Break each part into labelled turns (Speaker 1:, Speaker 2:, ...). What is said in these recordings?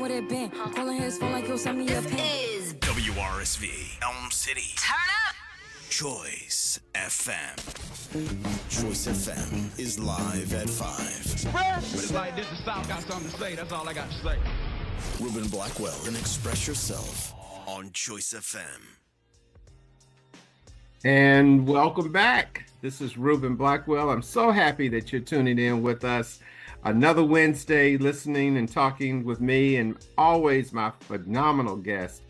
Speaker 1: asking what it been. Calling his phone like he'll send me a pin.
Speaker 2: Is
Speaker 3: WRSV, Elm City.
Speaker 2: turn up.
Speaker 3: Choice FM. Choice FM is live at 5.
Speaker 4: But it's like this, the South got something to say. That's all I got to say.
Speaker 3: Reuben Blackwell and Express Yourself on Choice FM.
Speaker 5: And welcome back. This is Reuben Blackwell. I'm so happy that you're tuning in with us. Another Wednesday, listening and talking with me, and always my phenomenal guest.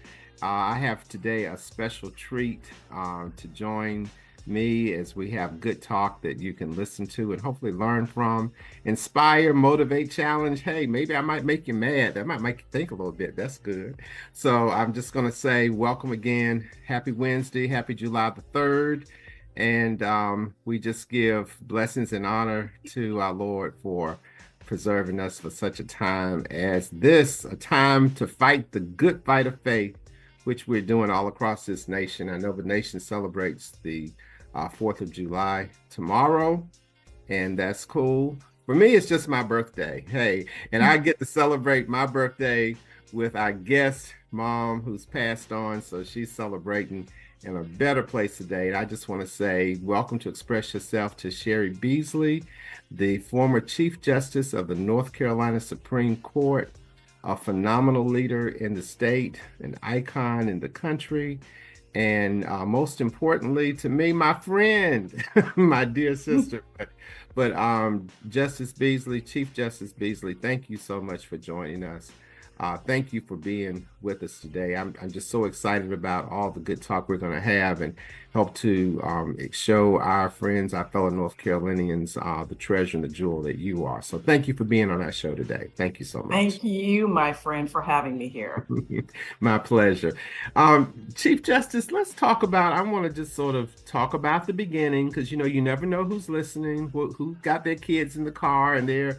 Speaker 5: I have today a special treat to join me as we have good talk that you can listen to and hopefully learn from, inspire, motivate, challenge. Hey, maybe I might make you mad. That might make you think a little bit. That's good. So I'm just going to say welcome again. Happy Wednesday. Happy July the 3rd. And we just give blessings and honor to our Lord for preserving us for such a time as this, a time to fight the good fight of faith, which we're doing all across this nation. I know the nation celebrates the 4th of July tomorrow, and that's cool. For me, it's just my birthday. Hey, and I get to celebrate my birthday with our guest mom who's passed on, so she's celebrating in a better place today. And I just want to say welcome to Express Yourself to Cheri Beasley, the former Chief Justice of the North Carolina Supreme Court, a phenomenal leader in the state, an icon in the country, and most importantly to me, my friend, my dear sister. But Justice Beasley, Chief Justice Beasley, thank you so much for joining us. Thank you for being with us today. I'm just so excited about all the good talk we're going to have and help to show our friends, our fellow North Carolinians, the treasure and the jewel that you are. So thank you for being on our show today. Thank you so much.
Speaker 6: Thank you, my friend, for having me here.
Speaker 5: My pleasure. Chief Justice, let's talk about, I want to just sort of talk about the beginning, because, you never know who's listening, who got their kids in the car and they're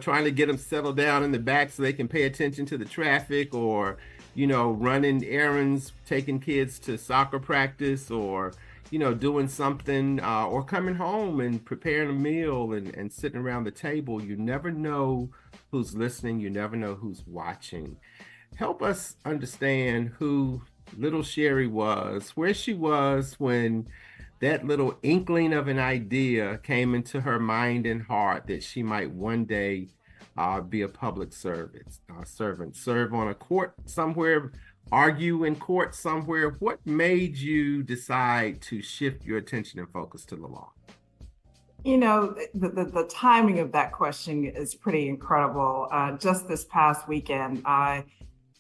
Speaker 5: trying to get them settled down in the back so they can pay attention to the traffic, or, running errands, taking kids to soccer practice, or, doing something, or coming home and preparing a meal and sitting around the table. You never know who's listening. You never know who's watching. Help us understand who little Cheri was, where she was when that little inkling of an idea came into her mind and heart that she might one day be a public servant, serve on a court somewhere, argue in court somewhere. What made you decide to shift your attention and focus to the law?
Speaker 6: The timing of that question is pretty incredible. Just this past weekend, I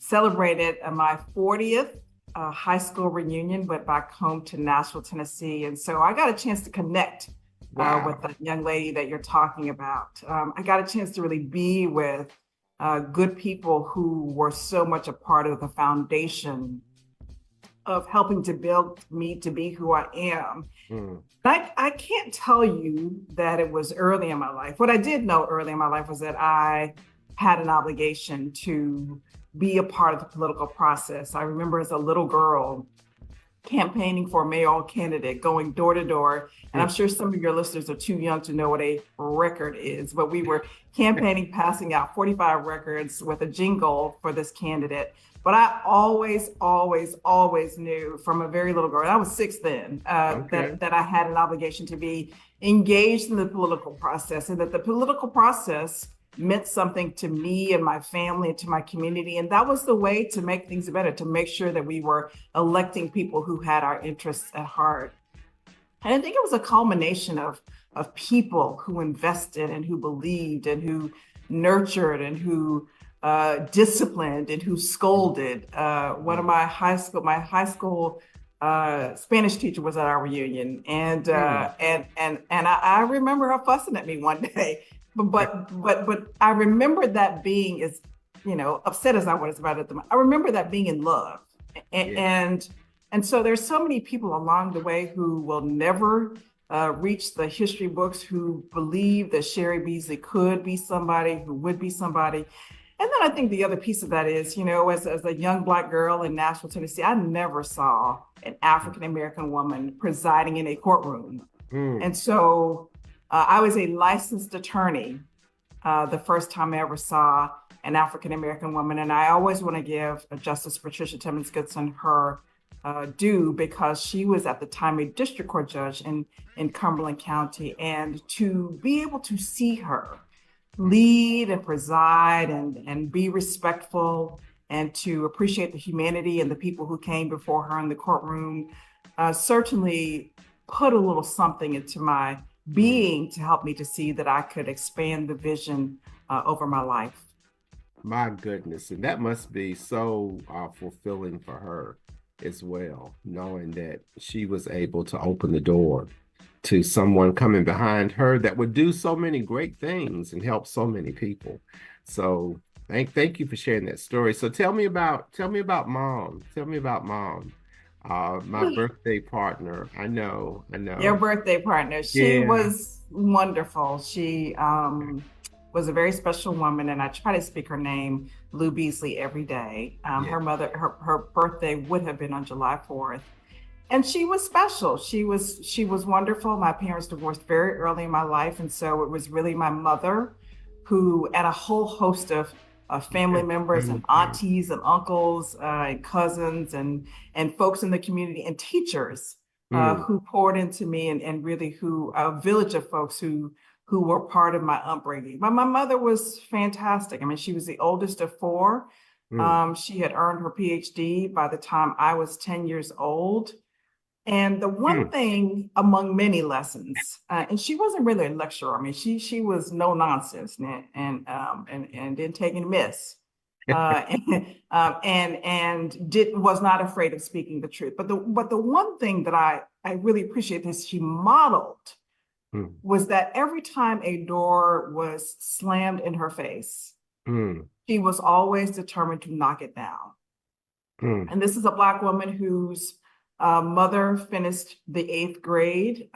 Speaker 6: celebrated my 40th high school reunion, went back home to Nashville, Tennessee. And so I got a chance to connect with the young lady that you're talking about. I got a chance to really be with good people who were so much a part of the foundation of helping to build me to be who I am. I can't tell you that it was early in my life. What I did know early in my life was that I had an obligation to be a part of the political process. I remember as a little girl campaigning for a mayoral candidate, going door to door. And I'm sure some of your listeners are too young to know what a record is, but we were campaigning, passing out 45 records with a jingle for this candidate. But I always knew from a very little girl, and I was 6 then, that I had an obligation to be engaged in the political process, and that the political process meant something to me and my family and to my community. And that was the way to make things better, to make sure that we were electing people who had our interests at heart. And I think it was a culmination of people who invested and who believed and who nurtured and who disciplined and who scolded. One of my high school Spanish teacher was at our reunion, and I remember her fussing at me one day. But I remember that being as, upset as I was about it. I remember that being in love. And so there's so many people along the way who will never reach the history books, who believe that Cheri Beasley could be somebody, who would be somebody. And then I think the other piece of that is, as a young Black girl in Nashville, Tennessee, I never saw an African-American woman presiding in a courtroom. And so I was a licensed attorney the first time I ever saw an African-American woman. And I always want to give Justice Patricia Timmons Goodson her due, because she was at the time a district court judge in Cumberland County. And to be able to see her lead and preside and be respectful and to appreciate the humanity and the people who came before her in the courtroom certainly put a little something into my being to help me to see that I could expand the vision over my life.
Speaker 5: My goodness. And that must be so fulfilling for her as well, knowing that she was able to open the door to someone coming behind her that would do so many great things and help so many people. So thank you for sharing that story. So tell me about mom. Tell me about mom. My birthday partner. I know.
Speaker 6: Your birthday partner. She was wonderful. She was a very special woman, and I try to speak her name, Lou Beasley, every day. Her mother, her birthday would have been on July 4th. And she was special. She was wonderful. My parents divorced very early in my life. And so it was really my mother who, and a whole host of family members and aunties and uncles and cousins and folks in the community and teachers who poured into me and really who, a village of folks who were part of my upbringing. But my mother was fantastic. I mean, she was the oldest of four. She had earned her PhD by the time I was 10 years old. And the one thing among many lessons, and she wasn't really a lecturer. I mean, she was no nonsense and didn't take any miss, was not afraid of speaking the truth. But the one thing that I really appreciate that she modeled was that every time a door was slammed in her face, she was always determined to knock it down. And this is a Black woman whose mother finished the 8th grade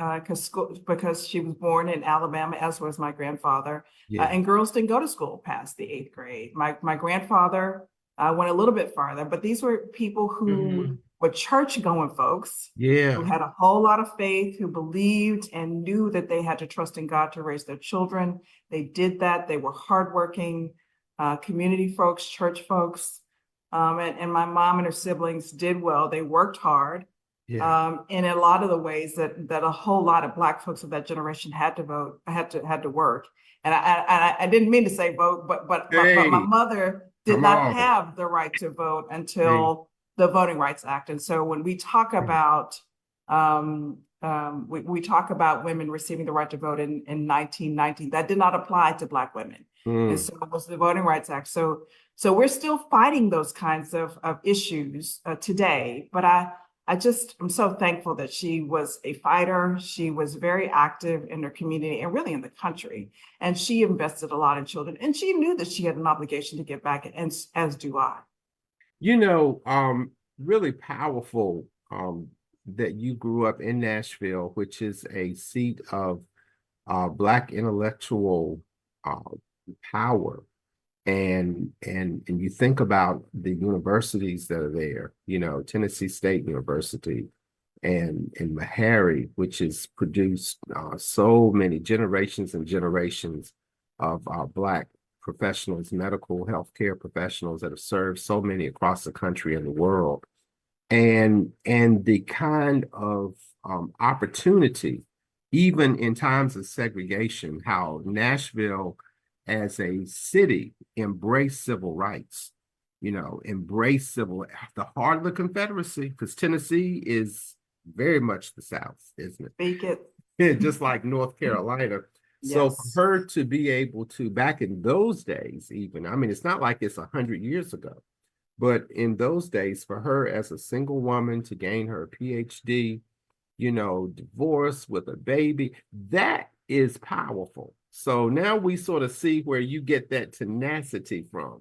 Speaker 6: because she was born in Alabama, as was my grandfather. And girls didn't go to school past the 8th grade. My grandfather went a little bit farther, but these were people who were church-going folks who had a whole lot of faith, who believed and knew that they had to trust in God to raise their children. They did that. They were hardworking community folks, church folks. And my mom and her siblings did well. They worked hard. In a lot of the ways that a whole lot of Black folks of that generation had to vote, had to work. And I didn't mean to say vote, but my mother did not have the right to vote until the Voting Rights Act. And so when we talk about we talk about women receiving the right to vote in 1919, that did not apply to Black women. And so it was the Voting Rights Act. So we're still fighting those kinds of issues today. But I'm so thankful that she was a fighter. She was very active in her community and really in the country. And she invested a lot in children. And she knew that she had an obligation to give back, and as do I.
Speaker 5: You know, really powerful that you grew up in Nashville, which is a seat of Black intellectual power. And you think about the universities that are there, you know, Tennessee State University and Meharry, which has produced so many generations and generations of Black professionals, medical healthcare professionals that have served so many across the country and the world. And the kind of opportunity, even in times of segregation, how Nashville as a city embraced civil rights, embraced the heart of the Confederacy, because Tennessee is very much the South, isn't it?
Speaker 6: Speak it.
Speaker 5: Just like North Carolina. So for her to be able to, back in those days, even, I mean, it's not like it's 100 years ago, but in those days, for her as a single woman to gain her PhD, divorce with a baby, that is powerful. So now we sort of see where you get that tenacity from.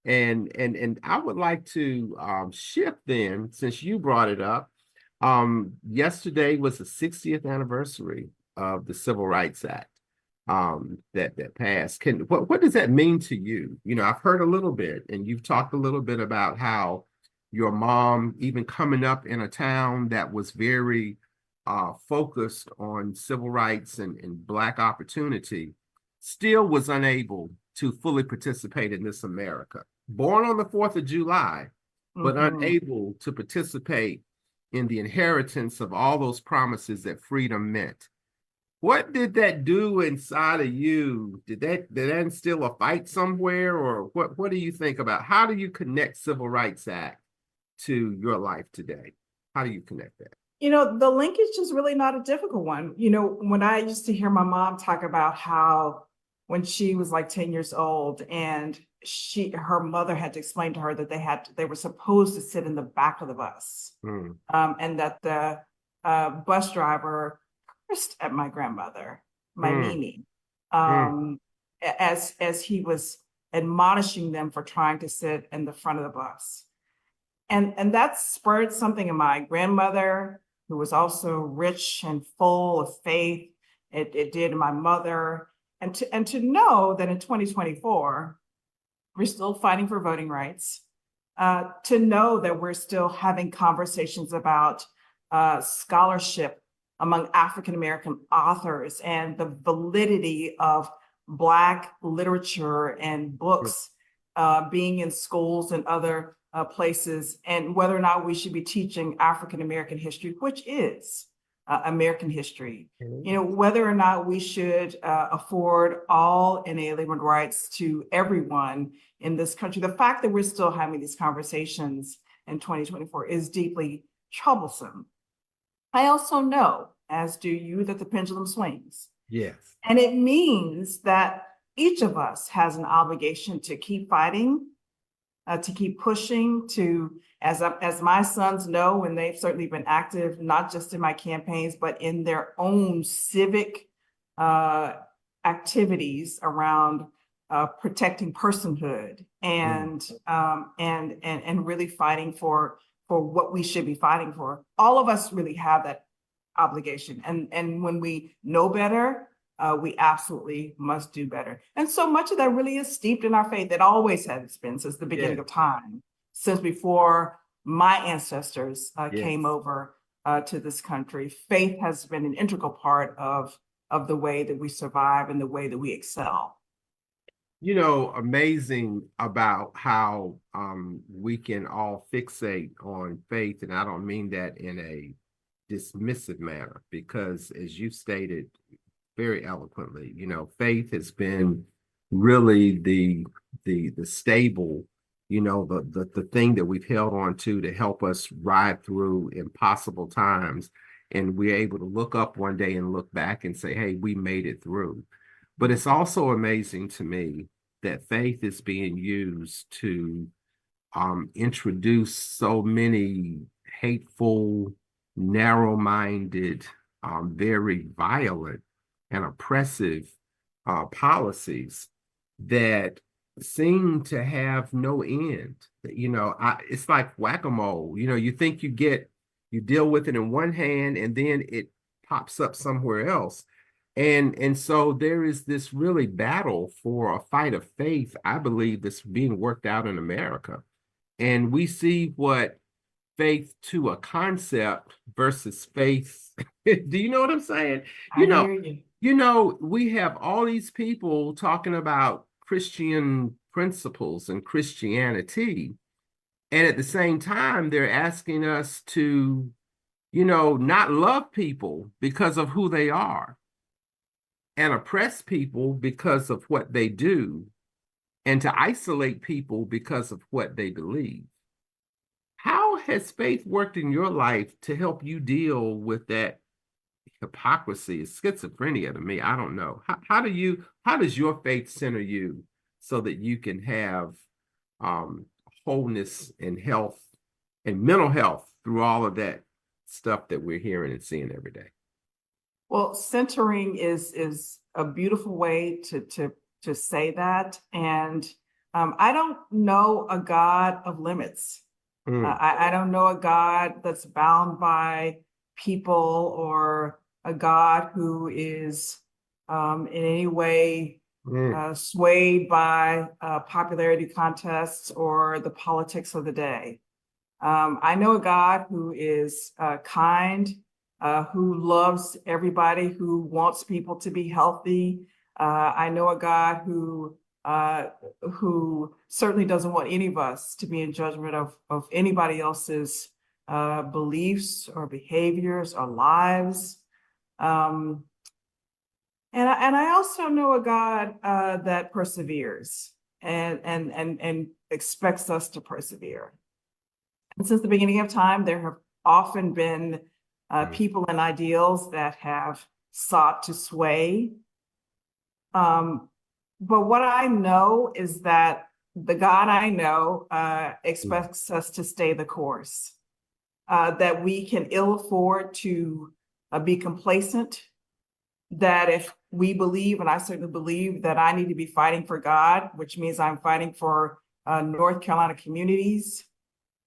Speaker 5: And I would like to shift then, since you brought it up. Yesterday was the 60th anniversary of the Civil Rights Act that passed. What does that mean to you? I've heard a little bit, and you've talked a little bit about how your mom, even coming up in a town that was very focused on civil rights and Black opportunity, still was unable to fully participate in this America. Born on the 4th of July, but unable to participate in the inheritance of all those promises that freedom meant. What did that do inside of you? Did that instill a fight somewhere, or what do you think about? How do you connect Civil Rights Act to your life today? How do you connect that?
Speaker 6: The linkage is really not a difficult one. When I used to hear my mom talk about how when she was like 10 years old and her mother had to explain to her that they were supposed to sit in the back of the bus, and that the bus driver cursed at my grandmother, my Mimi, as he was admonishing them for trying to sit in the front of the bus. And that spurred something in my grandmother, who was also rich and full of faith. It did in my mother. And to know that in 2024, we're still fighting for voting rights, to know that we're still having conversations about scholarship among African-American authors and the validity of Black literature and books being in schools and other places, and whether or not we should be teaching African-American history, which is American history. Whether or not we should afford all inalienable rights to everyone in this country. The fact that we're still having these conversations in 2024 is deeply troublesome. I also know, as do you, that the pendulum swings.
Speaker 5: Yes.
Speaker 6: And it means that each of us has an obligation to keep fighting, to keep pushing, to, as my sons know, and they've certainly been active, not just in my campaigns, but in their own civic activities around protecting personhood and really fighting for what we should be fighting for. All of us really have that obligation. And when we know better, we absolutely must do better. And so much of that really is steeped in our faith. It always has been since the beginning of time, since before my ancestors came over to this country. Faith has been an integral part of the way that we survive and the way that we excel.
Speaker 5: Amazing about how we can all fixate on faith. And I don't mean that in a dismissive manner, because as you stated very eloquently, faith has been really the stable, the thing that we've held on to help us ride through impossible times. And we're able to look up one day and look back and say, hey, we made it through. But it's also amazing to me that faith is being used to introduce so many hateful, narrow-minded, very violent and oppressive policies that seem to have no end. It's like whack-a-mole. You think you deal with it in one hand and then it pops up somewhere else. And so there is this really battle for a fight of faith, I believe, that's being worked out in America. And we see what faith to a concept versus faith. Do you know what I'm saying?
Speaker 6: I hear you.
Speaker 5: We have all these people talking about Christian principles and Christianity. And at the same time, they're asking us to, not love people because of who they are, and oppress people because of what they do, and to isolate people because of what they believe. How has faith worked in your life to help you deal with that hypocrisy? It's schizophrenia to me. I don't know. How does your faith center you so that you can have wholeness and health and mental health through all of that stuff that we're hearing and seeing every day?
Speaker 6: Well, centering is a beautiful way to say that. And I don't know a God of limits. I don't know a God that's bound by people, or a God who is in any way swayed by popularity contests or the politics of the day. I know a God who is kind, who loves everybody, who wants people to be healthy. I know a God who who certainly doesn't want any of us to be in judgment of anybody else's beliefs or behaviors or lives. And I also know a God that perseveres and expects us to persevere. And since the beginning of time, there have often been people and ideals that have sought to sway. But what I know is that the God I know expects us to stay the course, that we can ill afford to be complacent, that if we believe, and I certainly believe, that I need to be fighting for God, which means I'm fighting for North Carolina communities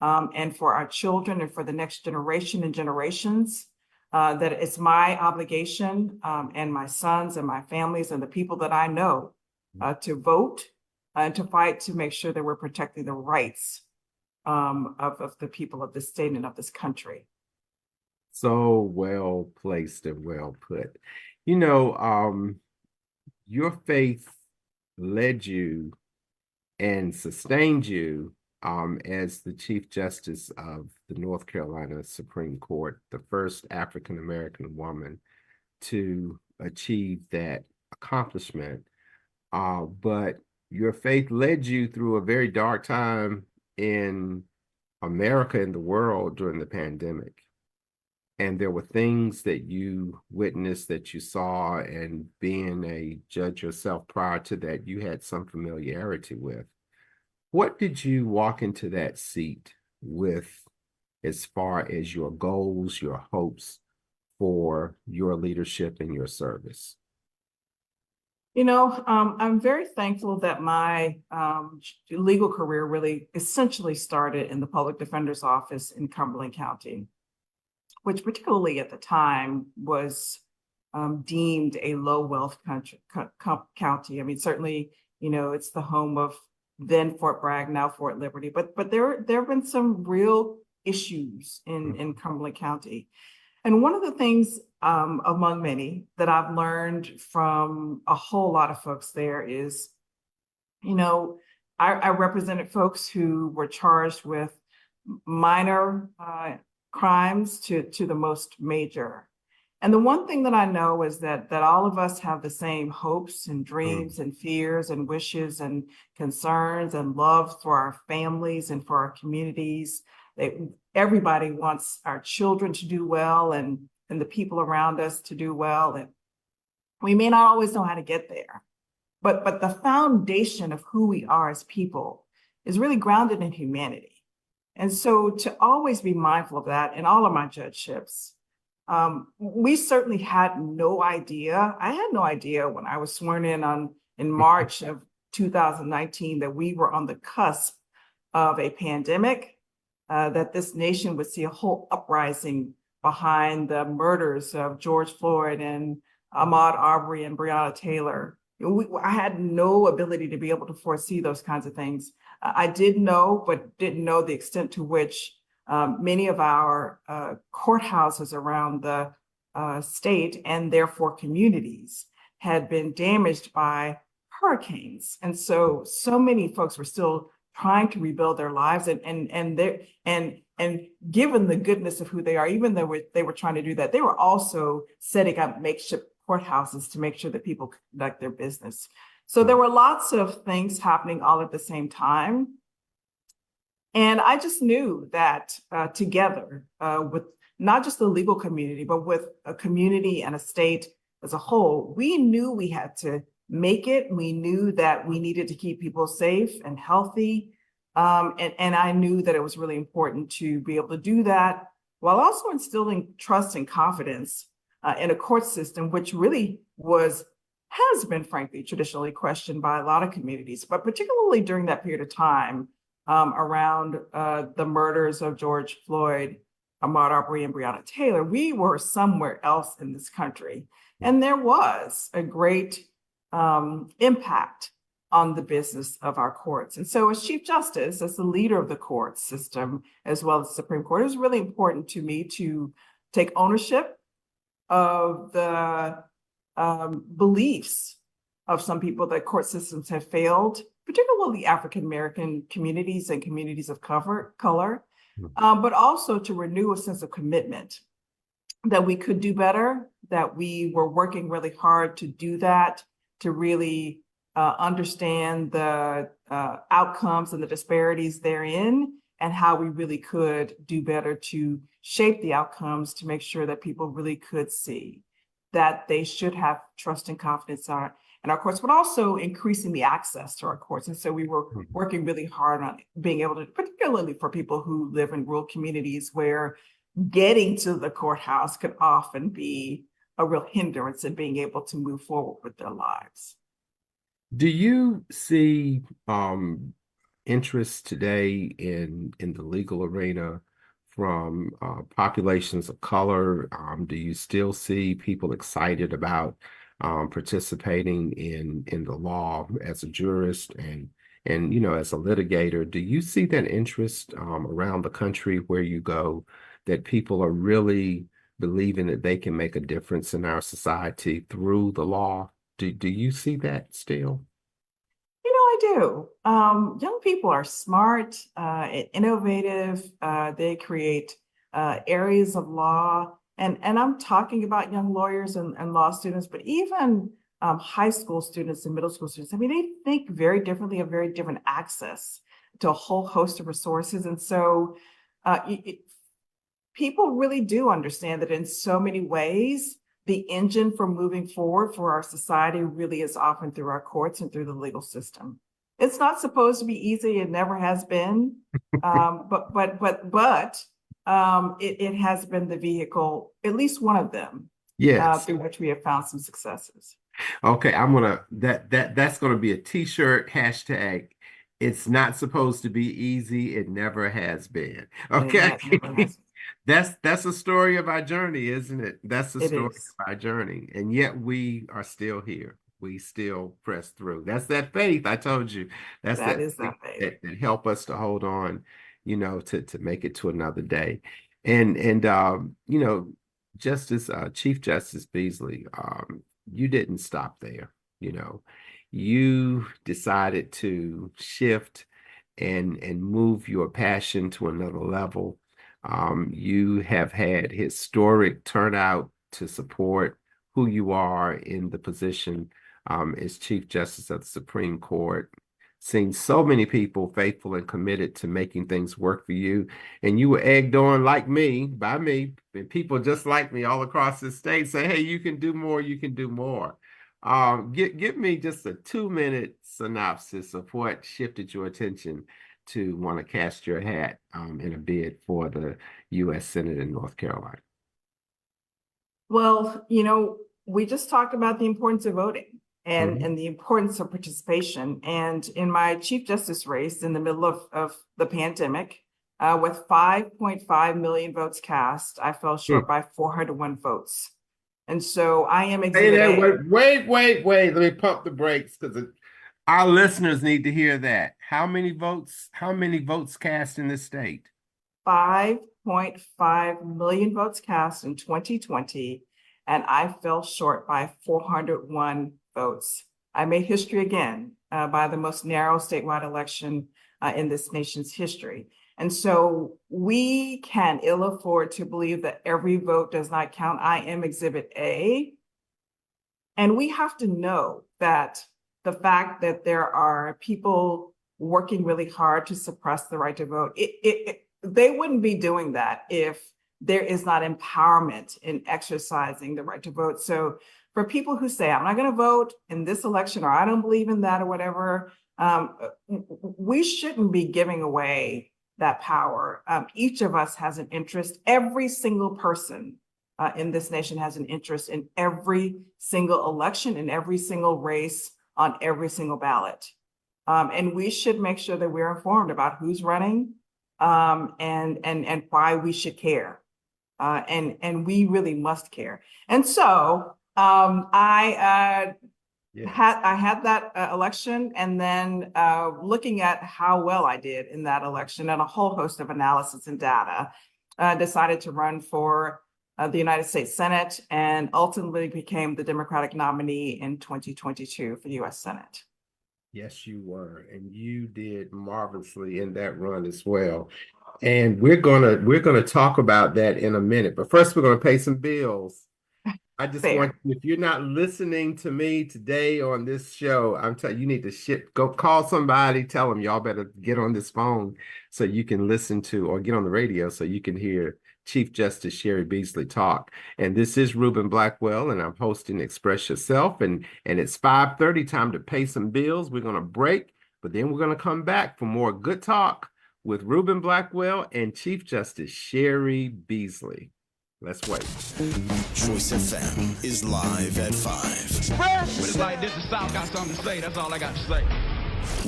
Speaker 6: and for our children and for the next generation and generations, that it's my obligation and my sons and my families and the people that I know to vote and to fight to make sure that we're protecting the rights of the people of this state and of this country.
Speaker 5: So well placed and well put. You know, your faith led you and sustained you as the Chief Justice of the North Carolina Supreme Court, the first African-American woman to achieve that accomplishment. But your faith led you through a very dark time in America and the world during the pandemic. And there were things that you witnessed, that you saw, and being a judge yourself prior to that, you had some familiarity with. What did you walk into that seat with as far as your goals, your hopes for your leadership and your service?
Speaker 6: You know, I'm very thankful that my legal career really essentially started in the public defender's office in Cumberland County, which particularly at the time was deemed a low wealth county. I mean, certainly, you know, it's the home of then Fort Bragg, now Fort Liberty, but there have been some real issues in Cumberland County. And one of the things among many that I've learned from a whole lot of folks there is, you know, I represented folks who were charged with minor crimes to the most major. And the one thing that I know is that all of us have the same hopes and dreams and fears and wishes and concerns and love for our families and for our communities. Everybody wants our children to do well and the people around us to do well. And we may not always know how to get there, but the foundation of who we are as people is really grounded in humanity. And so to always be mindful of that in all of my judgeships. We certainly had no idea. I had no idea when I was sworn in March of 2019 that we were on the cusp of a pandemic, that this nation would see a whole uprising behind the murders of George Floyd and Ahmaud Arbery and Breonna Taylor. I had no ability to be able to foresee those kinds of things. I did know, but didn't know the extent to which many of our courthouses around the state and therefore communities had been damaged by hurricanes. And so many folks were still trying to rebuild their lives and given the goodness of who they are, even though they were trying to do that, they were also setting up makeshift courthouses to make sure that people could conduct their business. So there were lots of things happening all at the same time. And I just knew that together with not just the legal community, but with a community and a state as a whole, we knew we had to make it. We knew that we needed to keep people safe and healthy. And I knew that it was really important to be able to do that while also instilling trust and confidence in a court system, which really has been, frankly, traditionally questioned by a lot of communities, but particularly during that period of time around the murders of George Floyd, Ahmaud Arbery, and Breonna Taylor. We were somewhere else in this country. And there was a great impact on the business of our courts. And so as Chief Justice, as the leader of the court system, as well as the Supreme Court, it was really important to me to take ownership of the beliefs of some people that court systems have failed, particularly African American communities and communities of color, but also to renew a sense of commitment that we could do better, that we were working really hard to do that, to really understand the outcomes and the disparities therein, and how we really could do better to shape the outcomes to make sure that people really could see that they should have trust and confidence in our courts, but also increasing the access to our courts. And so we were working really hard on being able to, particularly for people who live in rural communities where getting to the courthouse could often be a real hindrance in being able to move forward with their lives.
Speaker 5: Do you see interest today in the legal arena from populations of color? Do you still see people excited about participating in the law as a jurist and as a litigator? Do you see that interest around the country where you go, that people are really believing that they can make a difference in our society through the law? Do you see that still?
Speaker 6: I do. Young people are smart, innovative. They create areas of law, and I'm talking about young lawyers and law students, but even high school students and middle school students. I mean, they think very differently, have very different access to a whole host of resources, and so people really do understand that in so many ways, the engine for moving forward for our society really is often through our courts and through the legal system. It's not supposed to be easy. It never has been, but it has been the vehicle, at least one of them,
Speaker 5: Yes.
Speaker 6: through which we have found some successes.
Speaker 5: Okay, that's gonna be a t-shirt hashtag. It's not supposed to be easy. It never has been. Okay.
Speaker 6: Never has.
Speaker 5: That's a story of our journey, isn't it? That's the story
Speaker 6: is.
Speaker 5: of our journey. And yet we are still here. We still press through. That's that faith I told you. That's
Speaker 6: That
Speaker 5: that
Speaker 6: is
Speaker 5: faith
Speaker 6: that faith.
Speaker 5: that help us to hold on, to make it to another day. And Justice Chief Justice Beasley, you didn't stop there. You decided to shift and move your passion to another level. You have had historic turnout to support who you are in the position as Chief Justice of the Supreme Court. Seen so many people faithful and committed to making things work for you. And you were egged on by me, and people just like me all across the state say, hey, you can do more, you can do more. Give me just a 2-minute synopsis of what shifted your attention to want to cast your hat in a bid for the U.S. Senate in North Carolina.
Speaker 6: Well, we just talked about the importance of voting and the importance of participation. And in my Chief Justice race in the middle of the pandemic, with 5.5 million votes cast, I fell short by 401 votes. And so I am exhibit A.
Speaker 5: Wait. Let me pump the brakes because our listeners need to hear that. How many votes cast in this state?
Speaker 6: 5.5 million votes cast in 2020, and I fell short by 401 votes. I made history again by the most narrow statewide election in this nation's history. And so we can ill afford to believe that every vote does not count. I am exhibit A. And we have to know that the fact that there are people working really hard to suppress the right to vote, they wouldn't be doing that if there is not empowerment in exercising the right to vote. So for people who say, I'm not going to vote in this election, or I don't believe in that, or whatever, we shouldn't be giving away that power. Each of us has an interest. Every single person in this nation has an interest in every single election, in every single race, on every single ballot. And we should make sure that we're informed about who's running and why we should care. And we really must care. And so I had that election, and then looking at how well I did in that election and a whole host of analysis and data, decided to run for the United States Senate, and ultimately became the Democratic nominee in 2022 for the U.S. Senate.
Speaker 5: Yes, you were, and you did marvelously in that run as well. And we're gonna talk about that in a minute. But first, we're gonna pay some bills. I just
Speaker 6: Fair.
Speaker 5: want, if you're not listening to me today on this show, I'm telling you, you need to go call somebody, tell them y'all better get on this phone so you can listen to, or get on the radio so you can hear Chief Justice Cheri Beasley talk. And this is Reuben Blackwell, and I'm hosting Express Yourself. And it's 5:30, time to pay some bills. We're gonna break, but then we're gonna come back for more good talk with Reuben Blackwell and Chief Justice Cheri Beasley. Let's wait.
Speaker 3: Choice FM is live at 5.
Speaker 4: But it's like this, the South got something to say. That's all I got to say.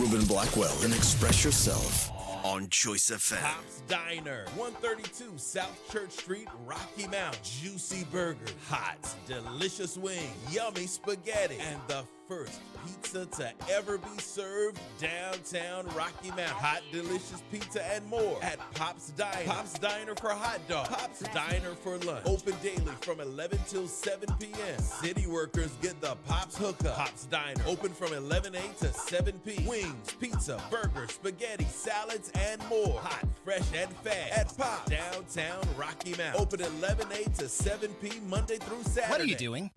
Speaker 3: Reuben Blackwell and Express Yourself on Choice FM.
Speaker 2: Pop's Diner, 132 South Church Street, Rocky Mount. Juicy burger, hot, delicious wing, yummy spaghetti, and the first pizza to ever be served downtown Rocky Mount. Hot, delicious pizza and more at Pop's Diner. Pop's Diner for hot dogs. Pop's Diner for lunch. Open daily from 11 till 7 p.m. City workers get the Pop's hookup. Pop's Diner open from 11 a.m. to 7 p.m. Wings, pizza, burgers, spaghetti, salads, and more. Hot, fresh, and fast at Pop's downtown Rocky Mount. Open 11 a.m. to 7 p.m. Monday through Saturday.
Speaker 7: What are you doing?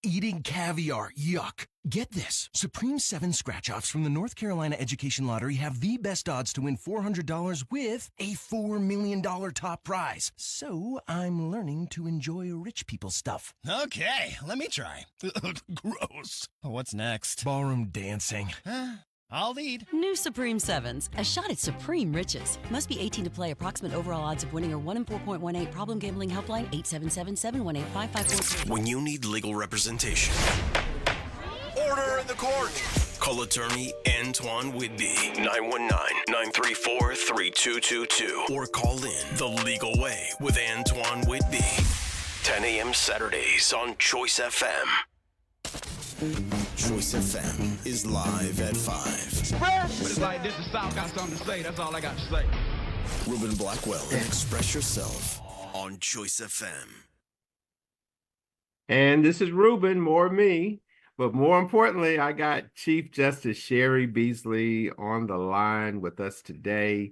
Speaker 7: Eating caviar. Yuck. Get this. Supreme 7 scratch-offs from the North Carolina Education Lottery have the best odds to win $400 with a $4 million top prize. So I'm learning to enjoy rich people stuff.
Speaker 8: Okay, let me try. Gross. What's next?
Speaker 7: Ballroom dancing.
Speaker 8: I'll lead.
Speaker 9: New Supreme 7s, a shot at supreme riches. Must be 18 to play. Approximate overall odds of winning are 1 in 4.18. Problem gambling helpline 877-718-5543.
Speaker 3: When you need legal representation, order in the court. Call attorney Antoine Whitby, 919-934-3222. Or call in The Legal Way with Antoine Whitby. 10 a.m. Saturdays on Choice FM. Choice FM is live at 5.
Speaker 4: But it's like this, the South got something to say. That's all I got to say.
Speaker 3: Reuben Blackwell and Express Yourself on Choice FM.
Speaker 5: And this is Reuben, more me. But more importantly, I got Chief Justice Cheri Beasley on the line with us today.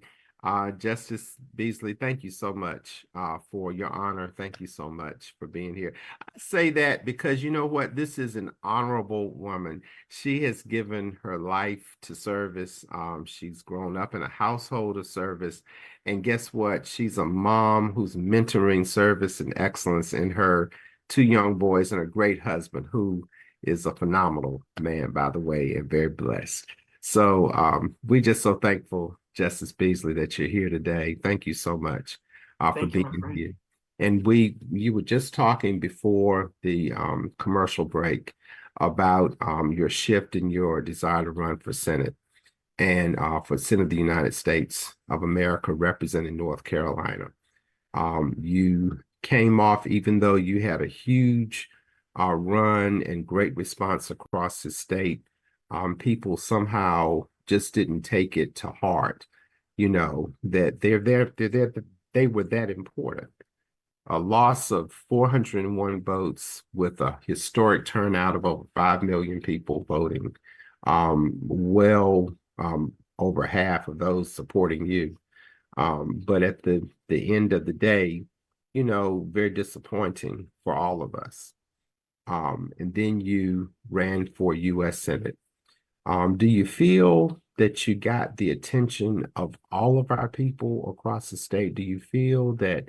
Speaker 5: Justice Beasley, thank you so much for your honor. Thank you so much for being here. I say that because you know what? This is an honorable woman. She has given her life to service. She's grown up in a household of service. And guess what? She's a mom who's mentoring service and excellence in her 2 young boys and a great husband who is a phenomenal man, by the way, and very blessed. So we're just so thankful, Justice Beasley, that you're here today. Thank you so much for being here. And you were just talking before the commercial break about your shift in your desire to run for Senate and for Senate of the United States of America representing North Carolina. You came off, even though you had a huge run and great response across the state, people somehow just didn't take it to heart, you know, that they were that important. A loss of 401 votes with a historic turnout of over 5 million people voting, over half of those supporting you. But at the end of the day, you know, very disappointing for all of us. And then you ran for U.S. Senate. Do you feel that you got the attention of all of our people across the state? Do you feel that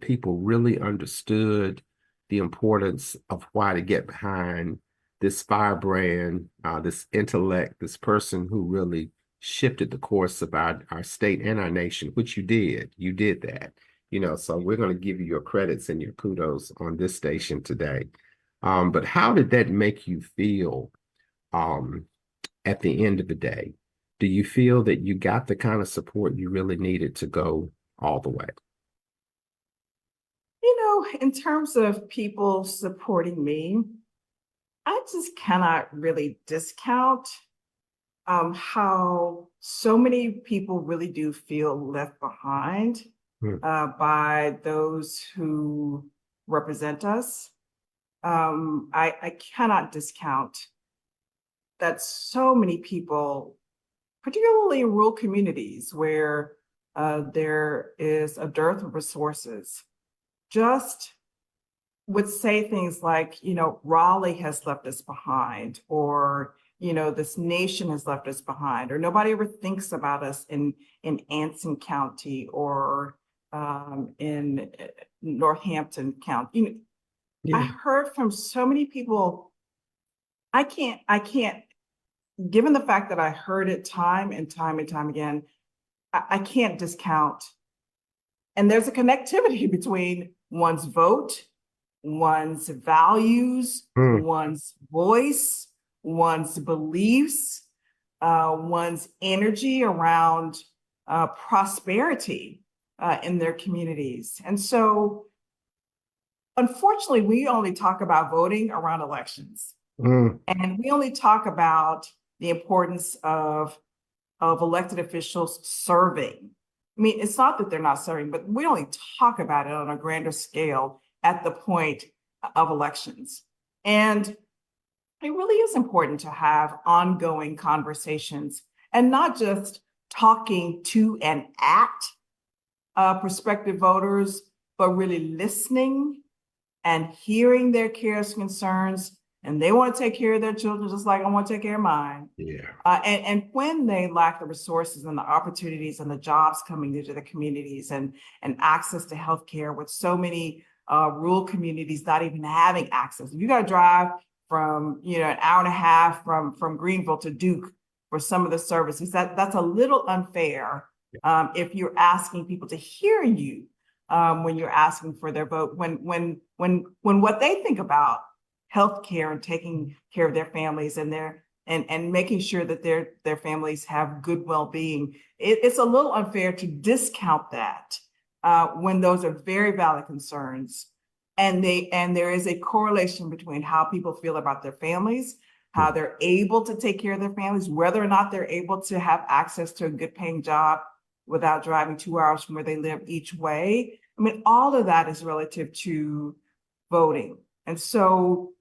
Speaker 5: people really understood the importance of why to get behind this firebrand, this intellect, this person who really shifted the course of our state and our nation, which you did. You did that, you know, so we're going to give you your credits and your kudos on this station today. But how did that make you feel at the end of the day? Do you feel that you got the kind of support you really needed to go all the way?
Speaker 6: You know, in terms of people supporting me, I just cannot really discount how so many people really do feel left behind by those who represent us. I cannot discount that so many people, particularly in rural communities where there is a dearth of resources, just would say things like, Raleigh has left us behind, or, this nation has left us behind, or nobody ever thinks about us in Anson County or in Northampton County. I heard from so many people, I can't, given the fact that I heard it time and time and time again, I can't discount. And there's a connectivity between one's vote, one's values, one's voice, one's beliefs, one's energy around prosperity in their communities. And so, unfortunately, we only talk about voting around elections. And we only talk about the importance of elected officials serving. I mean, it's not that they're not serving, but we only talk about it on a grander scale at the point of elections. And it really is important to have ongoing conversations and not just talking to and at prospective voters, but really listening and hearing their cares and concerns. And they want to take care of their children just like I want to take care of mine. And when they lack the resources and the opportunities and the jobs coming into the communities and access to healthcare, with so many rural communities not even having access. If you got to drive from an hour and a half from Greenville to Duke for some of the services, that's a little unfair if you're asking people to hear you when you're asking for their vote. When what they think about healthcare and taking care of their families and making sure that their families have good well-being, it's a little unfair to discount that when those are very valid concerns. And there is a correlation between how people feel about their families, how they're able to take care of their families, whether or not they're able to have access to a good paying job without driving 2 hours from where they live each way. I mean, all of that is relative to voting. And so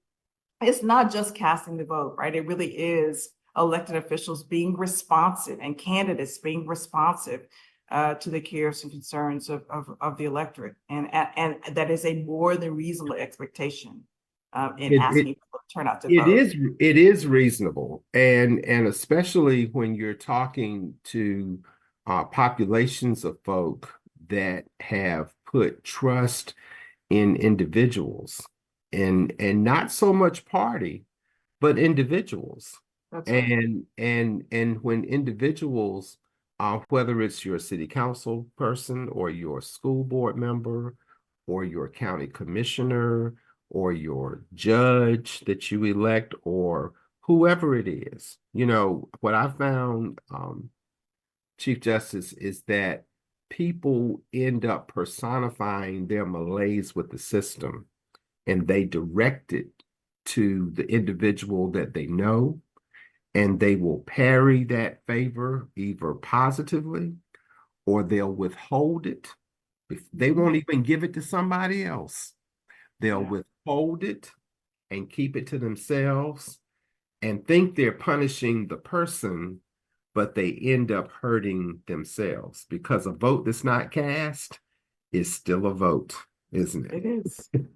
Speaker 6: it's not just casting the vote, right? It really is elected officials being responsive and candidates being responsive to the cares and concerns of the electorate. And that is a more than reasonable expectation in asking people to turn out to vote.
Speaker 5: It is reasonable. And especially when you're talking to populations of folk that have put trust in individuals and not so much party, but individuals.
Speaker 6: That's right.
Speaker 5: And when individuals, whether it's your city council person or your school board member or your county commissioner or your judge that you elect or whoever it is, what I found, Chief Justice, is that people end up personifying their malaise with the system, and they direct it to the individual that they know, and they will parry that favor either positively or they'll withhold it. They won't even give it to somebody else. They'll withhold it and keep it to themselves and think they're punishing the person, but they end up hurting themselves, because a vote that's not cast is still a vote, isn't it?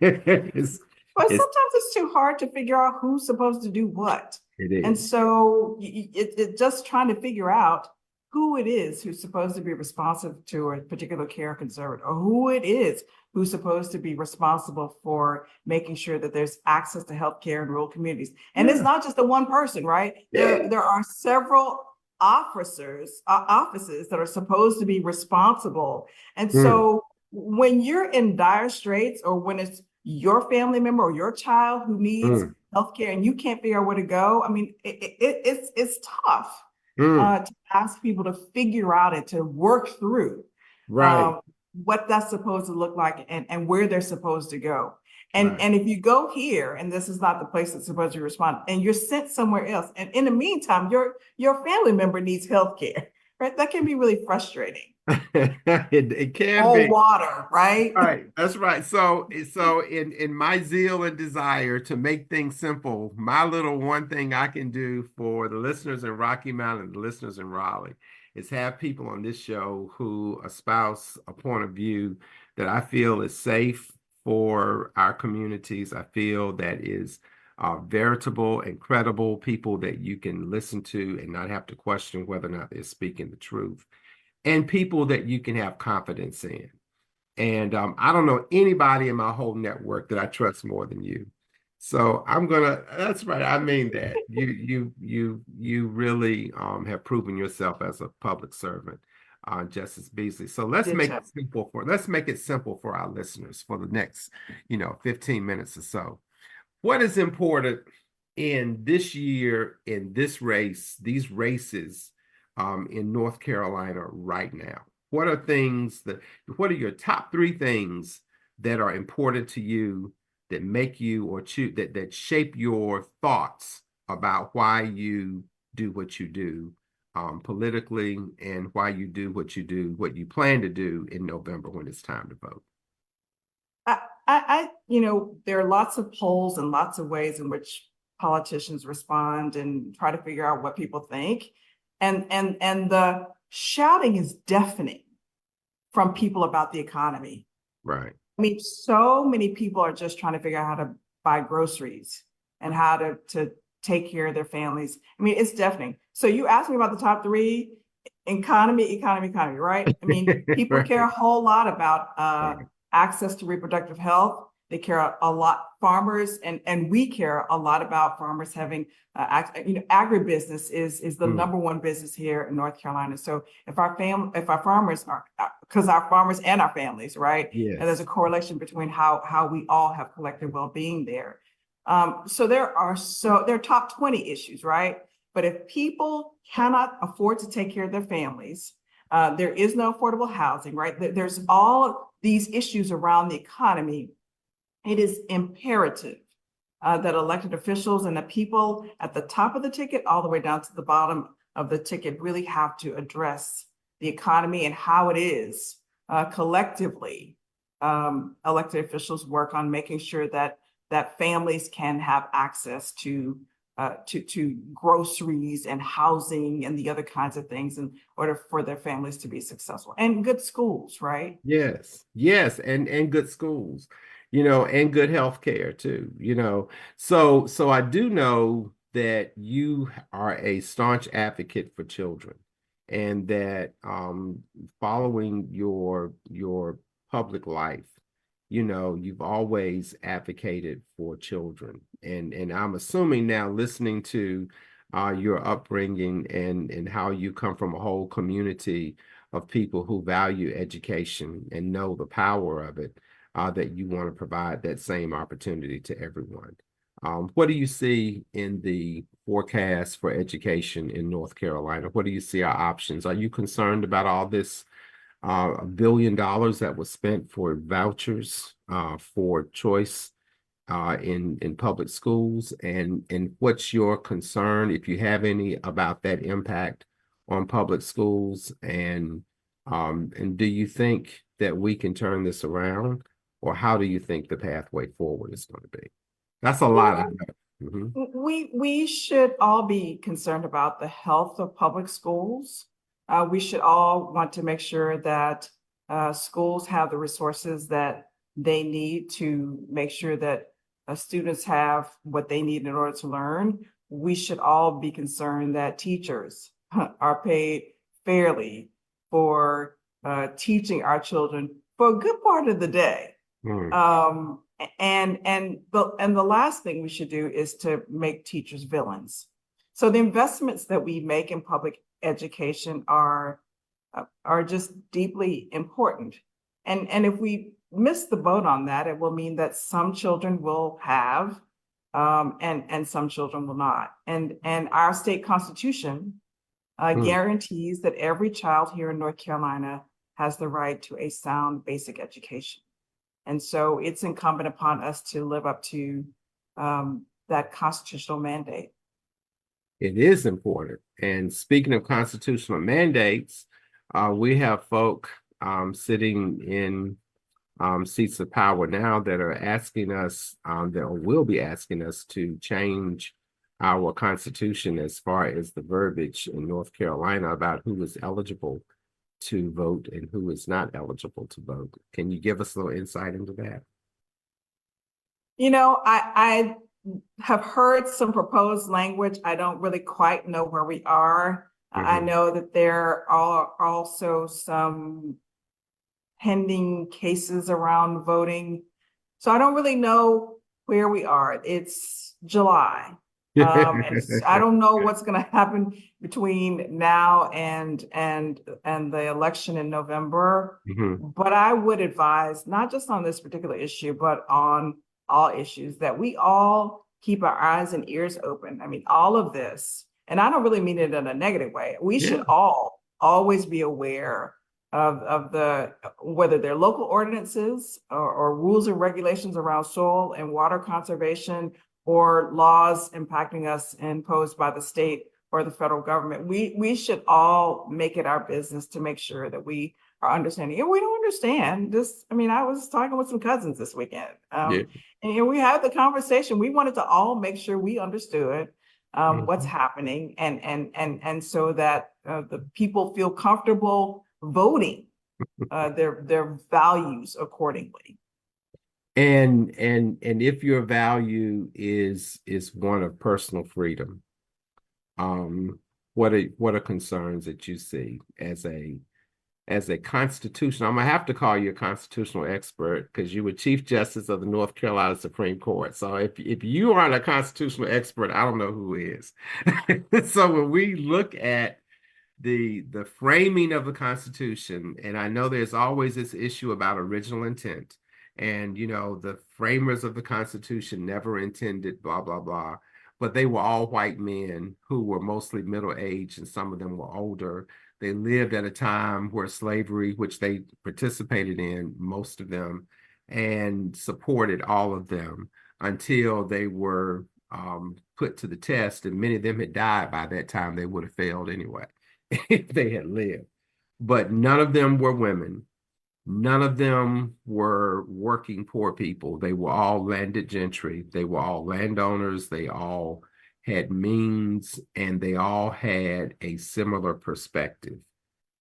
Speaker 6: It is. But sometimes it's too hard to figure out who's supposed to do what.
Speaker 5: It is.
Speaker 6: And so it's just trying to figure out who it is who's supposed to be responsive to a particular care concern, or who it is who's supposed to be responsible for making sure that there's access to healthcare in rural communities. And it's not just the one person, right? There are several offices that are supposed to be responsible. And so when you're in dire straits, or when it's your family member or your child who needs healthcare and you can't figure out where to go, I mean, it's tough to ask people to figure out and to work through what that's supposed to look like and where they're supposed to go. And if you go here and this is not the place that's supposed to respond, and you're sent somewhere else, and in the meantime, your family member needs healthcare, right? That can be really frustrating.
Speaker 5: It can
Speaker 6: All
Speaker 5: be.
Speaker 6: water, right?
Speaker 5: Right, that's right. So in my zeal and desire to make things simple, my little one thing I can do for the listeners in Rocky Mount and the listeners in Raleigh is have people on this show who espouse a point of view that I feel is safe for our communities. I feel that is veritable and credible, people that you can listen to and not have to question whether or not they're speaking the truth, and people that you can have confidence in. And I don't know anybody in my whole network that I trust more than you. So that's right. I mean that. You really have proven yourself as a public servant, Justice Beasley. So let's make it simple for our listeners for the next, 15 minutes or so. What is important in this year, in this race, these races in North Carolina right now? What are your top three things that are important to you that make you or choose that shape your thoughts about why you do what you do politically, and why you do what you do, what you plan to do in November when it's time to vote?
Speaker 6: There are lots of polls and lots of ways in which politicians respond and try to figure out what people think. And the shouting is deafening from people about the economy.
Speaker 5: Right.
Speaker 6: I mean, so many people are just trying to figure out how to buy groceries and how to take care of their families. I mean, it's deafening. So you asked me about the top three: economy, right? I mean, people
Speaker 5: Right.
Speaker 6: care a whole lot about
Speaker 5: Right.
Speaker 6: access to reproductive health. They care a lot, farmers, and we care a lot about farmers having, agribusiness is the number one business here in North Carolina. So if our farmers are, because our farmers and our families, right?
Speaker 5: Yes.
Speaker 6: And there's a correlation between how we all have collective well-being there. So there are top 20 issues, right? But if people cannot afford to take care of their families, there is no affordable housing, right? There's all these issues around the economy. It is imperative that elected officials and the people at the top of the ticket all the way down to the bottom of the ticket really have to address the economy and how it is collectively. Elected officials work on making sure that families can have access to groceries and housing and the other kinds of things in order for their families to be successful, and good schools, right?
Speaker 5: Yes, and good schools, and good health care too, So I do know that you are a staunch advocate for children, and that following your public life, you've always advocated for children. And I'm assuming now, listening to your upbringing and how you come from a whole community of people who value education and know the power of it, that you want to provide that same opportunity to everyone. What do you see in the forecast for education in North Carolina? What do you see our options? Are you concerned about all this $1 billion that was spent for vouchers for choice in public schools? And what's your concern, if you have any, about that impact on public schools? And do you think that we can turn this around, or how do you think the pathway forward is going to be? That's a lot.
Speaker 6: We should all be concerned about the health of public schools. We should all want to make sure that schools have the resources that they need to make sure that students have what they need in order to learn. We should all be concerned that teachers are paid fairly for teaching our children for a good part of the day. And the last thing we should do is to make teachers villains. So the investments that we make in public education are just deeply important. And if we miss the boat on that, it will mean that some children will have and some children will not. And our state constitution guarantees that every child here in North Carolina has the right to a sound basic education. And so it's incumbent upon us to live up to that constitutional mandate.
Speaker 5: It is important. And speaking of constitutional mandates, We have folk sitting in seats of power now that are asking us, that will be asking us to change our constitution as far as the verbiage in North Carolina about who is eligible to vote and who is not eligible to vote. Can you give us a little insight into that?
Speaker 6: I have heard some proposed language. I don't really quite know where we are. I know that there are also some pending cases around voting. So I don't really know where we are. It's July. And I don't know what's going to happen between now and the election in November. But I would advise, not just on this particular issue, but on all issues, that we all keep our eyes and ears open. I mean, all of this, and I don't really mean it in a negative way. We should all always be aware of the, whether they're local ordinances or rules and regulations around soil and water conservation, or laws impacting us imposed by the state or the federal government. We should all make it our business to make sure that we are understanding. And we don't understand this. I mean, I was talking with some cousins this weekend, and we had the conversation. We wanted to all make sure we understood what's happening, and so that the people feel comfortable voting their values accordingly.
Speaker 5: And if your value is one of personal freedom, what are concerns that you see as a constitutional? I'm gonna have to call you a constitutional expert because you were Chief Justice of the North Carolina Supreme Court. So if you aren't a constitutional expert, I don't know who is. So when we look at the framing of the Constitution, and I know there's always this issue about original intent. And, the framers of the Constitution never intended blah, blah, blah, but they were all white men who were mostly middle-aged, and some of them were older. They lived at a time where slavery, which they participated in, most of them, and supported all of them until they were put to the test. And many of them had died by that time. They would have failed anyway if they had lived. But none of them were women. None of them were working poor people. They were all landed gentry. They were all landowners. They all had means, and they all had a similar perspective,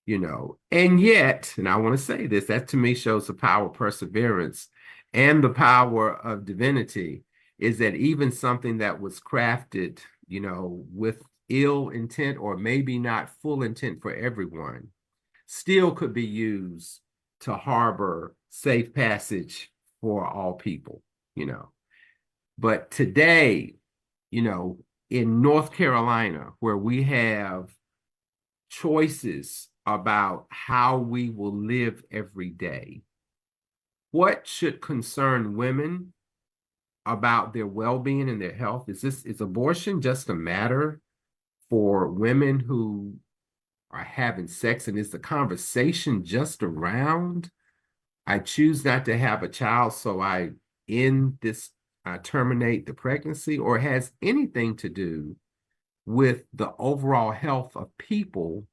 Speaker 5: And yet, and I want to say this, that to me shows the power of perseverance and the power of divinity, is that even something that was crafted, with ill intent or maybe not full intent for everyone, still could be used to harbor safe passage for all people, But today, in North Carolina, where we have choices about how we will live every day, what should concern women about their well-being and their health? Is abortion just a matter for women who are having sex, and is the conversation just around, I choose not to have a child, so I terminate the pregnancy, or has anything to do with the overall health of people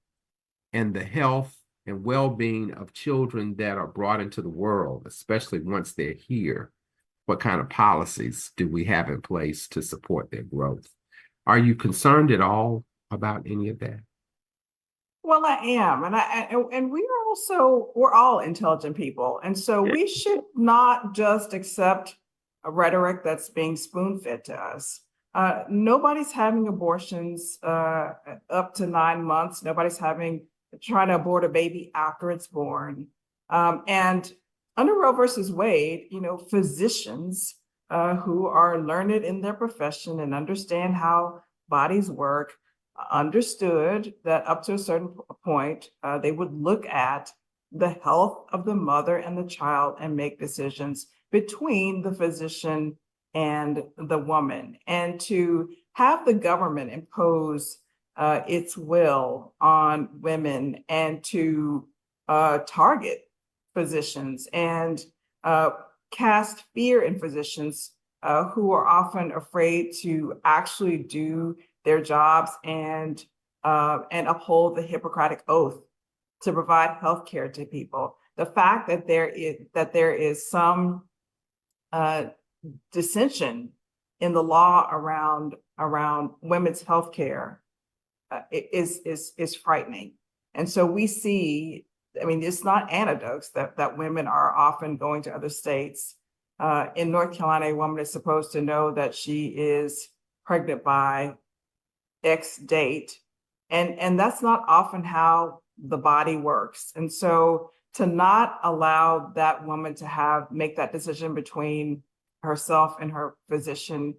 Speaker 5: and the health and well-being of children that are brought into the world, especially once they're here? What kind of policies do we have in place to support their growth? Are you concerned at all about any of that?
Speaker 6: Well, I am, and we're all intelligent people, and so we should not just accept a rhetoric that's being spoon-fed to us. Nobody's having abortions up to 9 months. Nobody's trying to abort a baby after it's born. And under Roe versus Wade, physicians who are learned in their profession and understand how bodies work understood that up to a certain point, they would look at the health of the mother and the child and make decisions between the physician and the woman. And to have the government impose its will on women and to target physicians and cast fear in physicians who are often afraid to actually do their jobs and uphold the Hippocratic oath to provide health care to people. The fact that there is some dissension in the law around women's health care is frightening. And so we see, I mean, it's not anecdotes that women are often going to other states. In North Carolina, a woman is supposed to know that she is pregnant by X date. And that's not often how the body works. And so to not allow that woman to make that decision between herself and her physician,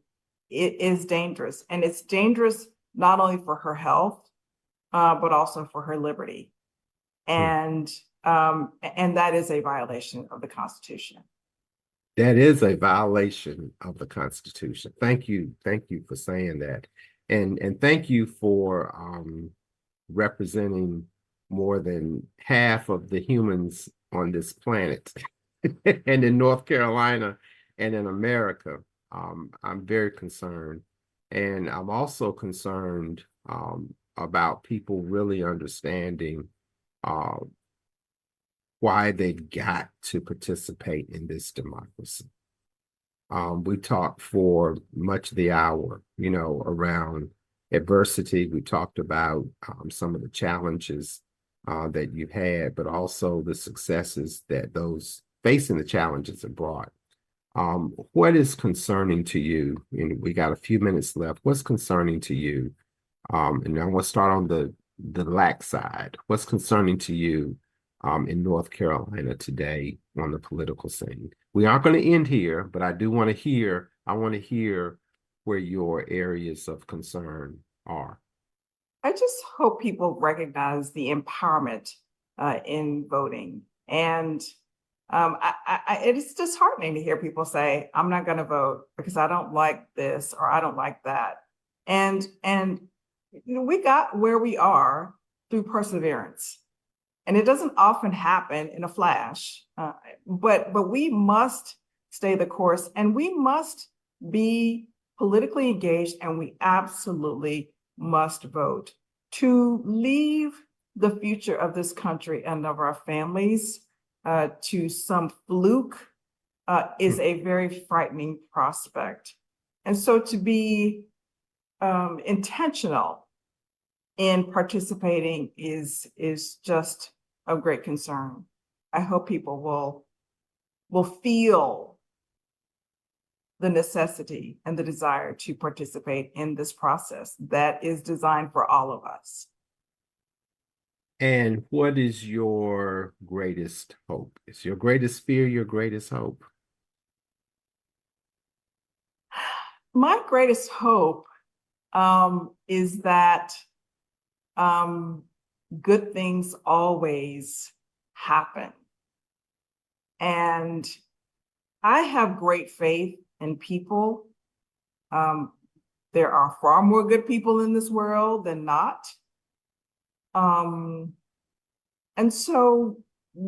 Speaker 6: it is dangerous. And it's dangerous not only for her health, but also for her liberty. And that is a violation of the Constitution.
Speaker 5: That is a violation of the Constitution. Thank you for saying that. And thank you for representing more than half of the humans on this planet and in North Carolina and in America. I'm very concerned. And I'm also concerned about people really understanding why they've got to participate in this democracy. We talked for much of the hour, around adversity. We talked about some of the challenges that you've had, but also the successes that those facing the challenges have brought. What is concerning to you? And we got a few minutes left. What's concerning to you? And I want to start on the lack side. What's concerning to you in North Carolina today on the political scene? We aren't going to end here, but I want to hear where your areas of concern are.
Speaker 6: I just hope people recognize the empowerment in voting. And it's disheartening to hear people say, I'm not going to vote because I don't like this or I don't like that. And we got where we are through perseverance. And it doesn't often happen in a flash, but we must stay the course and we must be politically engaged, and we absolutely must vote. To leave the future of this country and of our families to some fluke is a very frightening prospect. And so to be intentional in participating is just of great concern. I hope people will feel the necessity and the desire to participate in this process that is designed for all of us.
Speaker 5: And what is your greatest hope? Is your greatest fear your greatest hope?
Speaker 6: My greatest hope is that good things always happen. And I have great faith in people. There are far more good people in this world than not. And so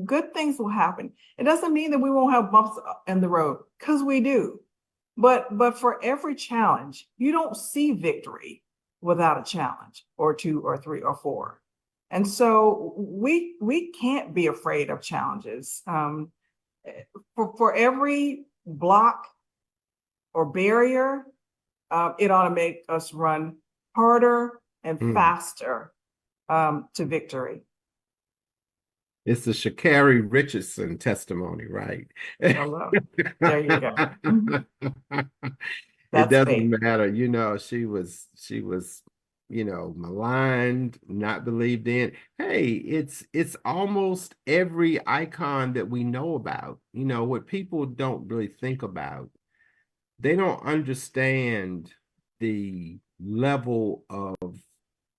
Speaker 6: good things will happen. It doesn't mean that we won't have bumps in the road, because we do. But for every challenge, you don't see victory without a challenge or two or three or four. And so we can't be afraid of challenges. For every block or barrier, it ought to make us run harder and faster to victory.
Speaker 5: It's the Cheri Richardson testimony, right?
Speaker 6: Hello. There you go.
Speaker 5: It doesn't matter. She was, maligned, not believed in. Hey, it's almost every icon that we know about. What people don't really think about. They don't understand the level of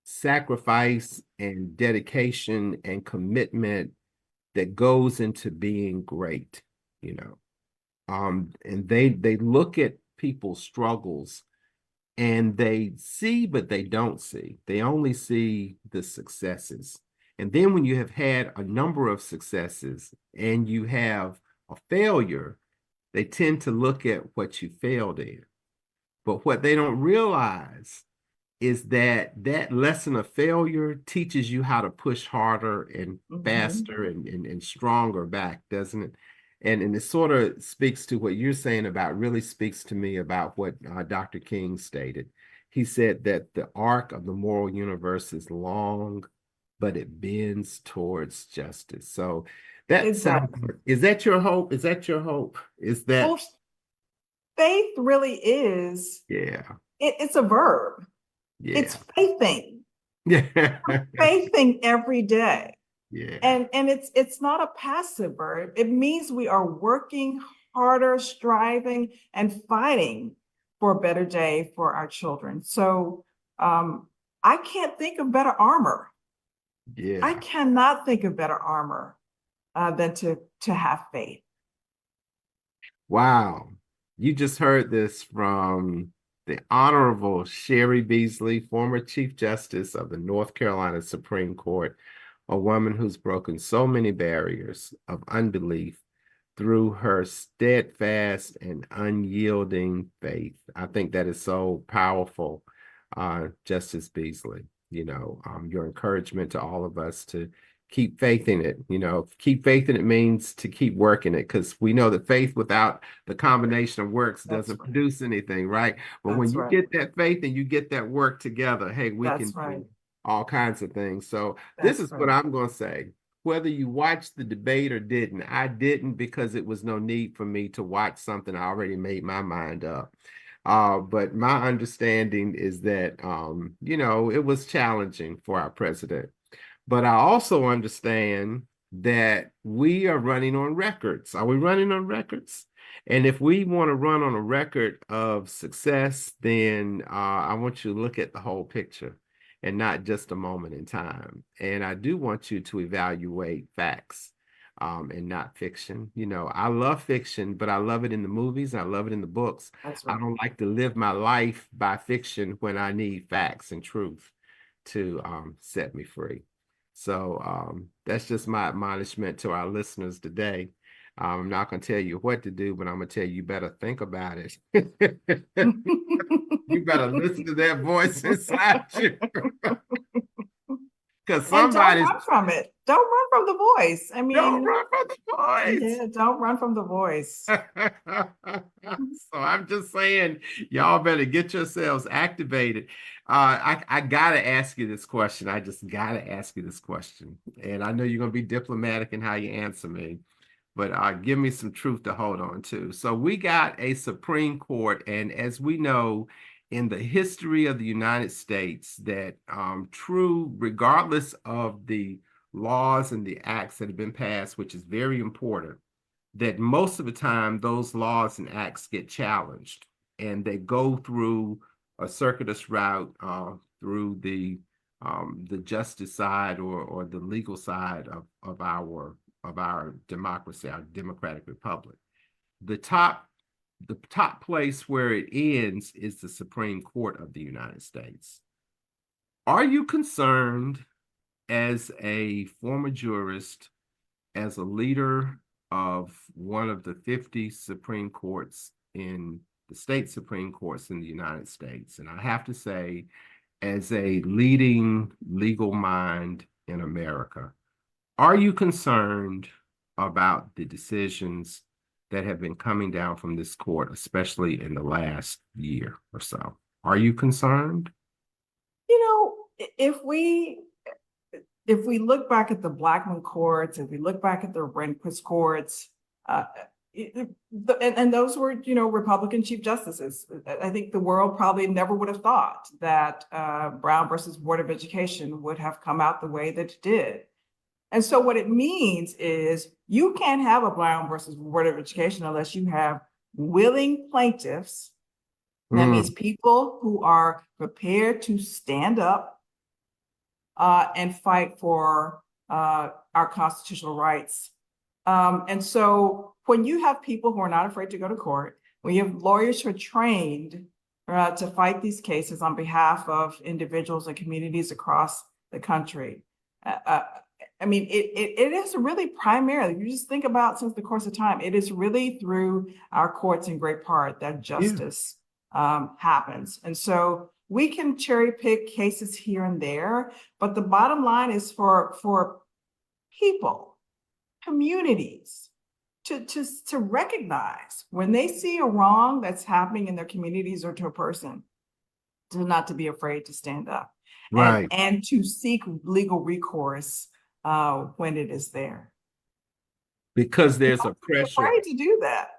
Speaker 5: sacrifice and dedication and commitment that goes into being great, and they look at people's struggles and they see, but they don't see. They only see the successes. And then when you have had a number of successes and you have a failure, they tend to look at what you failed in. But what they don't realize is that lesson of failure teaches you how to push harder and faster and stronger back, doesn't it? And it sort of speaks to what you're saying about, really speaks to me about what Dr. King stated. He said that the arc of the moral universe is long, but it bends towards justice. So that sounds, is that your hope? Is that your hope? Is that?
Speaker 6: Well, faith really is.
Speaker 5: Yeah.
Speaker 6: It's a verb.
Speaker 5: Yeah.
Speaker 6: It's faithing.
Speaker 5: Yeah.
Speaker 6: Faithing every day.
Speaker 5: Yeah.
Speaker 6: And it's not a passive verb. It means we are working harder, striving, and fighting for a better day for our children. So I can't think of better armor.
Speaker 5: Yeah.
Speaker 6: I cannot think of better armor than to have faith.
Speaker 5: Wow. You just heard this from the Honorable Cheri Beasley, former Chief Justice of the North Carolina Supreme Court, a woman who's broken so many barriers of unbelief through her steadfast and unyielding faith. I think that is so powerful, Justice Beasley. Your encouragement to all of us to keep faith in it. Keep faith in it means to keep working it, because we know that faith without the combination of works doesn't produce anything, right? But when you get that faith and you get that work together, hey, we can do all kinds of things. So this is what I'm going to say. Whether you watched the debate or didn't, I didn't, because it was no need for me to watch something I already made my mind up. But my understanding is that, it was challenging for our president. But I also understand that we are running on records. Are we running on records? And if we want to run on a record of success, then I want you to look at the whole picture and not just a moment in time. And I do want you to evaluate facts and not fiction. I love fiction, but I love it in the movies. I love it in the books. I don't like to live my life by fiction when I need facts and truth to set me free. So that's just my admonishment to our listeners today. I'm not going to tell you what to do, but I'm going to tell you better think about it. You better listen to that voice inside you. Because somebody
Speaker 6: don't run from it. Don't run from the voice. I mean,
Speaker 5: don't run from the voice.
Speaker 6: Yeah, don't run from the voice.
Speaker 5: So I'm just saying, y'all better get yourselves activated. I gotta ask you this question. I just gotta ask you this question. And I know you're gonna be diplomatic in how you answer me, but give me some truth to hold on to. So we got a Supreme Court, and as we know, in the history of the United States, that true, regardless of the laws and the acts that have been passed, which is very important, that most of the time those laws and acts get challenged, and they go through a circuitous route through the justice side or the legal side of our democracy, our democratic republic. The top place where it ends is the Supreme Court of the United States. Are you concerned, as a former jurist, as a leader of one of the 50 Supreme Courts in the state Supreme Courts in the United States, and I have to say, as a leading legal mind in America, are you concerned about the decisions that have been coming down from this court, especially in the last year or so? Are you concerned?
Speaker 6: If we look back at the Blackmun courts, if we look back at the Rehnquist courts, and those were, Republican Chief Justices. I think the world probably never would have thought that Brown versus Board of Education would have come out the way that it did. And so what it means is you can't have a Brown versus Board of Education unless you have willing plaintiffs. That means people who are prepared to stand up and fight for our constitutional rights. And so when you have people who are not afraid to go to court, when you have lawyers who are trained to fight these cases on behalf of individuals and communities across the country, it is really primarily, you just think about since the course of time, it is really through our courts in great part that justice happens. And so We can cherry pick cases here and there, but the bottom line is for people, communities, to recognize when they see a wrong that's happening in their communities or to a person, to not to be afraid to stand up,
Speaker 5: Right.
Speaker 6: and to seek legal recourse when it is there.
Speaker 5: Because there's a
Speaker 6: Don't be
Speaker 5: pressure.
Speaker 6: afraid to do that.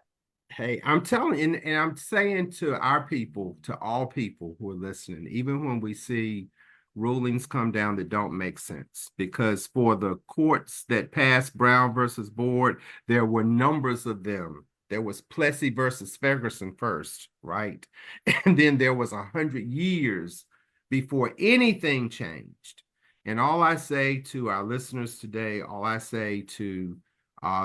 Speaker 5: Hey, I'm telling you, and I'm saying to our people, to all people who are listening, even when we see rulings come down that don't make sense, because for the courts that passed Brown versus Board, there were numbers of them. There was Plessy versus Ferguson first, right? And then there was 100 years before anything changed. And all I say to our listeners today, all I say to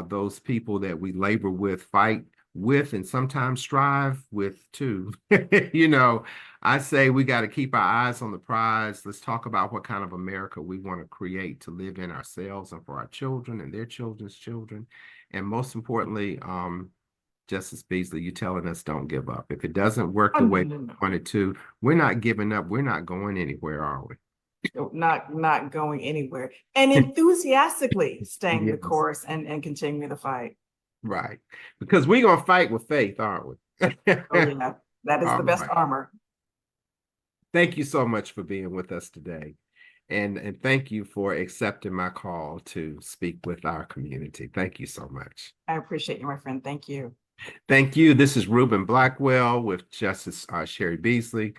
Speaker 5: those people that we labor with, fight with, and sometimes strive with too. I say we got to keep our eyes on the prize. Let's talk about what kind of America we want to create to live in ourselves and for our children and their children's children. And most importantly, Justice Beasley, you telling us don't give up. If it doesn't work the way we wanted to, we're not giving up. We're not going anywhere, are we?
Speaker 6: Not going anywhere. And enthusiastically staying the
Speaker 5: Yes.
Speaker 6: course and continuing the fight.
Speaker 5: Right. Because we're going to fight with faith, aren't we?
Speaker 6: Oh, yeah. That is the best armor.
Speaker 5: Thank you so much for being with us today. And thank you for accepting my call to speak with our community. Thank you so much.
Speaker 6: I appreciate you, my friend. Thank you.
Speaker 5: Thank you. This is Reuben Blackwell with Justice Cheri Beasley.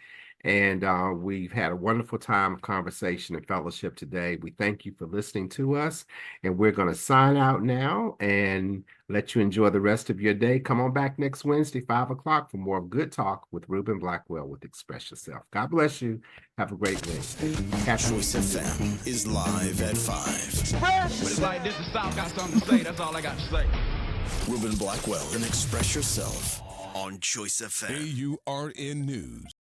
Speaker 5: And we've had a wonderful time of conversation and fellowship today. We thank you for listening to us. And we're going to sign out now and let you enjoy the rest of your day. Come on back next Wednesday, 5 o'clock, for more Good Talk with Reuben Blackwell with Express Yourself. God bless you. Have a great Wednesday.
Speaker 3: Choice FM is live at 5.
Speaker 4: But it's like this, the South got something to say. That's all I got to say.
Speaker 3: Reuben Blackwell and Express Yourself on Choice FM.
Speaker 2: AURN News.